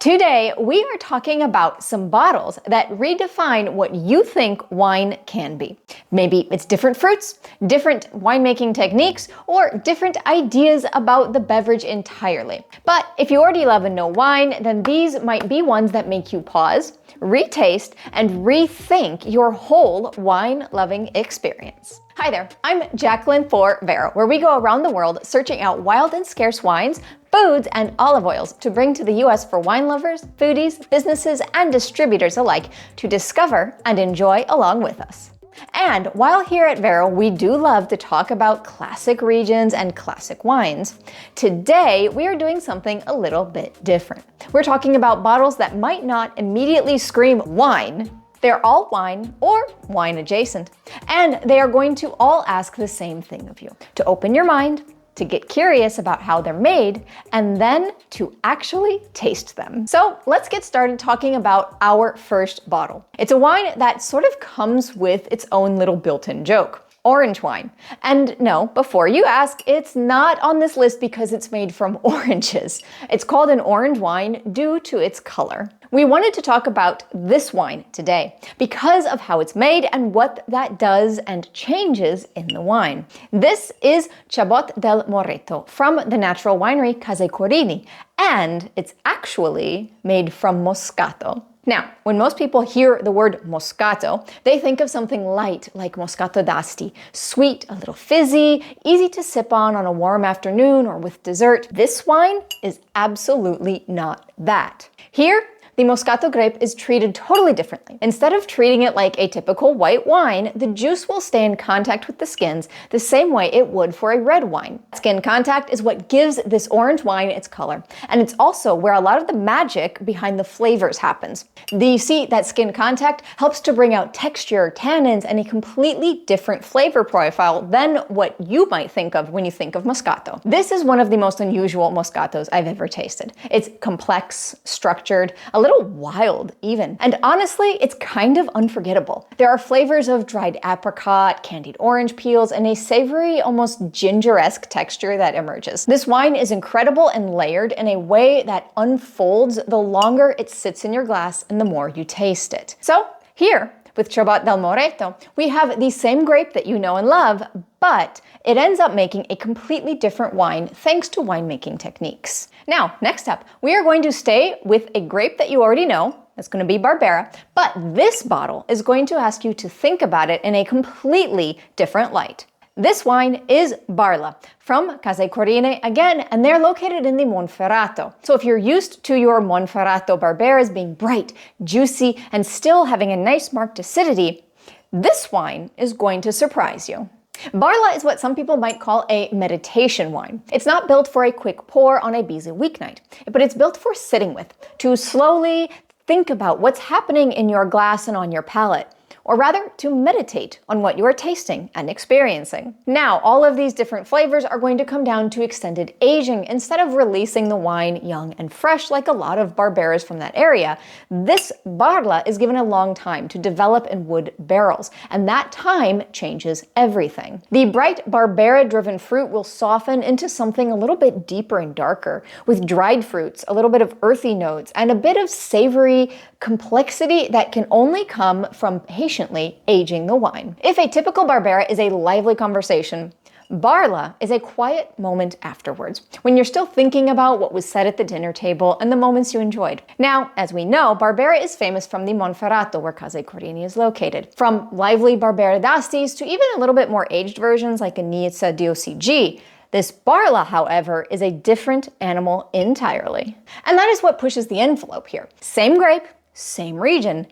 Today, we are talking about some bottles that redefine what you think wine can be. Maybe it's different fruits, different winemaking techniques, or different ideas about the beverage entirely. But if you already love and know wine, then these might be ones that make you pause, retaste, and rethink your whole wine-loving experience. Hi there, I'm Jacqueline for Vero, where we go around the world searching out wild and scarce wines, foods, and olive oils to bring to the US for wine lovers, foodies, businesses, and distributors alike to discover and enjoy along with us. And while here at Vero, we do love to talk about classic regions and classic wines, today we are doing something a little bit different. We're talking about bottles that might not immediately scream wine. They're all wine or wine adjacent, and they are going to all ask the same thing of you: to open your mind, to get curious about how they're made, and then to actually taste them. So let's get started talking about our first bottle. It's a wine that sort of comes with its own little built-in joke: orange wine. And no, before you ask, it's not on this list because it's made from oranges. It's called an orange wine due to its color. We wanted to talk about this wine today because of how it's made and what that does and changes in the wine. This is Chabot del Moreto from the natural winery Casa Corini, and it's actually made from Moscato. Now, when most people hear the word Moscato, they think of something light like Moscato d'Asti, sweet, a little fizzy, easy to sip on a warm afternoon or with dessert. This wine is absolutely not that. Here, the Moscato grape is treated totally differently. Instead of treating it like a typical white wine, the juice will stay in contact with the skins the same way it would for a red wine. Skin contact is what gives this orange wine its color, and it's also where a lot of the magic behind the flavors happens. You see, that skin contact helps to bring out texture, tannins, and a completely different flavor profile than what you might think of when you think of Moscato. This is one of the most unusual Moscatos I've ever tasted. It's complex, structured, a little wild even. And honestly, it's kind of unforgettable. There are flavors of dried apricot, candied orange peels, and a savory, almost ginger-esque texture that emerges. This wine is incredible and layered in a way that unfolds the longer it sits in your glass and the more you taste it. So here, with Chabot del Moreto, we have the same grape that you know and love, but it ends up making a completely different wine thanks to winemaking techniques. Now, next up, we are going to stay with a grape that you already know. That's going to be Barbera, but this bottle is going to ask you to think about it in a completely different light. This wine is Barla from Casa Corini again, and they're located in the Monferrato. So if you're used to your Monferrato Barberas being bright, juicy, and still having a nice marked acidity, this wine is going to surprise you. Barla is what some people might call a meditation wine. It's not built for a quick pour on a busy weeknight, but it's built for sitting with, to slowly think about what's happening in your glass and on your palate, or rather to meditate on what you are tasting and experiencing. Now, all of these different flavors are going to come down to extended aging. Instead of releasing the wine young and fresh like a lot of Barberas from that area, this Barla is given a long time to develop in wood barrels, and that time changes everything. The bright Barbera-driven fruit will soften into something a little bit deeper and darker, with dried fruits, a little bit of earthy notes, and a bit of savory complexity that can only come from patiently aging the wine. If a typical Barbera is a lively conversation, Barla is a quiet moment afterwards, when you're still thinking about what was said at the dinner table and the moments you enjoyed. Now, as we know, Barbera is famous from the Monferrato, where Casa Corini is located. From lively Barbera d'Astis to even a little bit more aged versions like a Nizza DOCG, this Barla, however, is a different animal entirely. And that is what pushes the envelope here. Same grape, same region,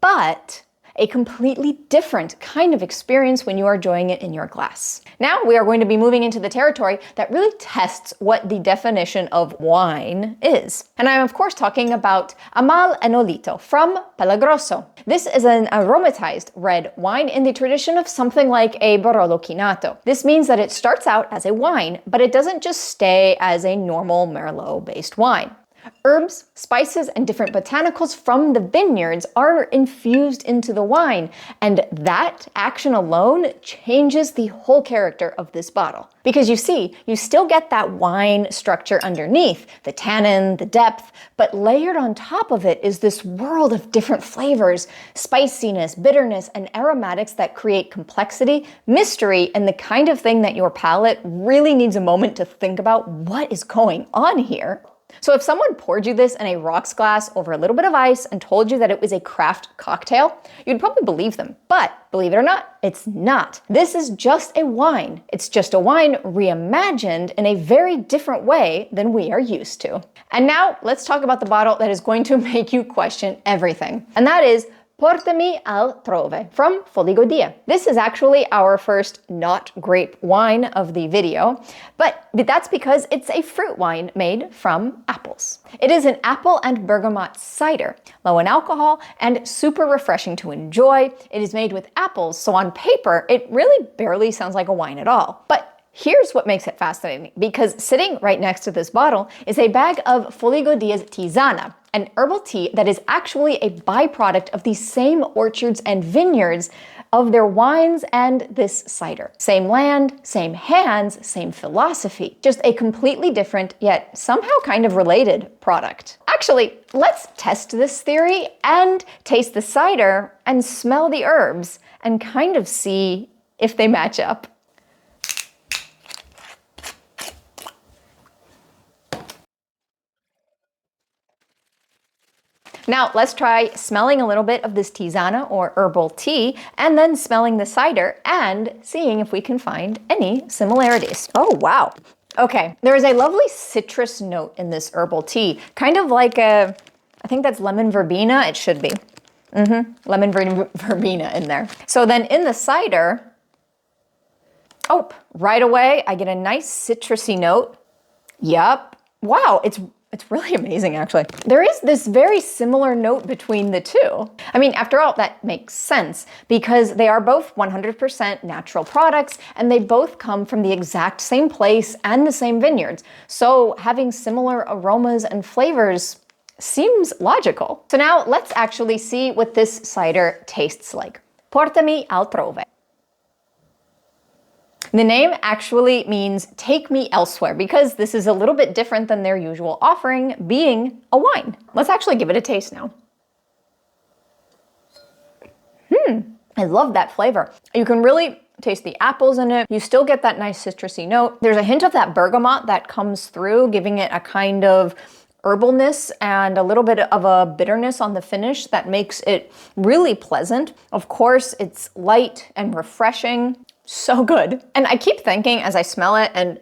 but a completely different kind of experience when you are enjoying it in your glass. Now we are going to be moving into the territory that really tests what the definition of wine is. And I'm of course talking about Amal-Enolito from Pelagrosso. This is an aromatized red wine in the tradition of something like a Barolo Chinato. This means that it starts out as a wine, but it doesn't just stay as a normal Merlot-based wine. Herbs, spices, and different botanicals from the vineyards are infused into the wine, and that action alone changes the whole character of this bottle. Because you see, you still get that wine structure underneath, the tannin, the depth, but layered on top of it is this world of different flavors, spiciness, bitterness, and aromatics that create complexity, mystery, and the kind of thing that your palate really needs a moment to think about what is going on here. So if someone poured you this in a rocks glass over a little bit of ice and told you that it was a craft cocktail, you'd probably believe them. But believe it or not, it's not. This is just a wine. It's just a wine reimagined in a very different way than we are used to. And now let's talk about the bottle that is going to make you question everything. And that is Portami altrove from Foligodia. This is actually our first not grape wine of the video, but that's because it's a fruit wine made from apples. It is an apple and bergamot cider, low in alcohol and super refreshing to enjoy. It is made with apples, so on paper, it really barely sounds like a wine at all. But here's what makes it fascinating, because sitting right next to this bottle is a bag of Foligodia's tisana, an herbal tea that is actually a byproduct of the same orchards and vineyards of their wines and this cider. Same land, same hands, same philosophy. Just a completely different, yet somehow kind of related product. Actually, let's test this theory and taste the cider and smell the herbs and kind of see if they match up. Now let's try smelling a little bit of this tisana or herbal tea and then smelling the cider and seeing if we can find any similarities. Oh, wow. Okay, there is a lovely citrus note in this herbal tea, kind of like I think that's lemon verbena, it should be. Lemon verbena in there. So then in the cider, oh, right away I get a nice citrusy note. Yup. Wow, it's really amazing, actually. There is this very similar note between the two. I mean, after all, that makes sense because they are both 100% natural products and they both come from the exact same place and the same vineyards. So having similar aromas and flavors seems logical. So now let's actually see what this cider tastes like. Portami altrove. The name actually means take me elsewhere because this is a little bit different than their usual offering, being a wine. Let's actually give it a taste now. I love that flavor. You can really taste the apples in it. You still get that nice citrusy note. There's a hint of that bergamot that comes through, giving it a kind of herbalness and a little bit of a bitterness on the finish that makes it really pleasant. Of course, it's light and refreshing. So good. And I keep thinking as I smell it and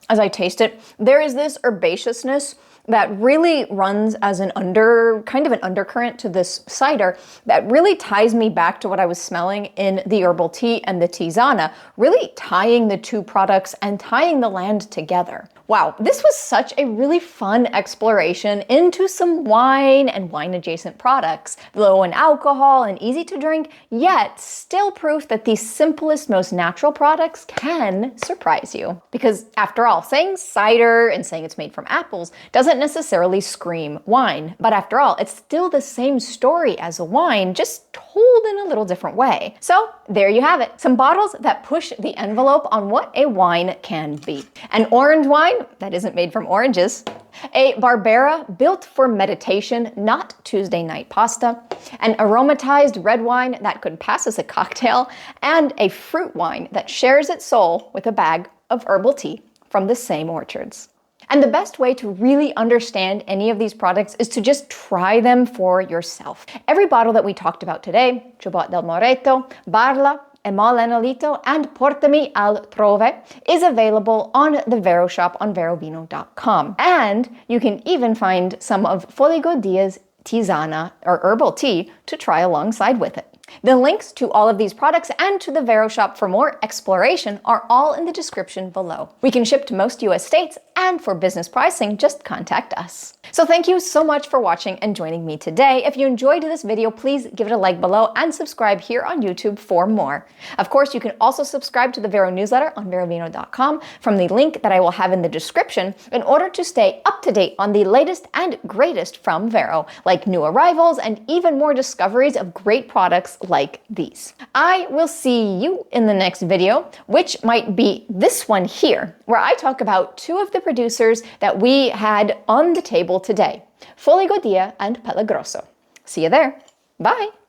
as I taste it, there is this herbaceousness that really runs as kind of an undercurrent to this cider that really ties me back to what I was smelling in the herbal tea and the tisana, really tying the two products and tying the land together. Wow, this was such a really fun exploration into some wine and wine-adjacent products, low in alcohol and easy to drink, yet still proof that the simplest, most natural products can surprise you. Because after all, saying cider and saying it's made from apples doesn't necessarily scream wine, but after all, it's still the same story as a wine, just told in a little different way. So there you have it, some bottles that push the envelope on what a wine can be. An orange wine that isn't made from oranges, a Barbera built for meditation, not Tuesday night pasta, an aromatized red wine that could pass as a cocktail, and a fruit wine that shares its soul with a bag of herbal tea from the same orchards. And the best way to really understand any of these products is to just try them for yourself. Every bottle that we talked about today, Ciubat del Moretto, Barla, Emol Enolito, and Portami altrove, is available on the Vero shop on verovino.com. And you can even find some of Foligodia's tisana or herbal tea to try alongside with it. The links to all of these products and to the Vero shop for more exploration are all in the description below. We can ship to most US states, and for business pricing, just contact us. So thank you so much for watching and joining me today. If you enjoyed this video, please give it a like below and subscribe here on YouTube for more. Of course, you can also subscribe to the Vero newsletter on verovino.com from the link that I will have in the description in order to stay up to date on the latest and greatest from Vero, like new arrivals and even more discoveries of great products like these. I will see you in the next video, which might be this one here, where I talk about two of the producers that we had on the table today, Folie Godilla and Pelle Grosso. See you there. Bye.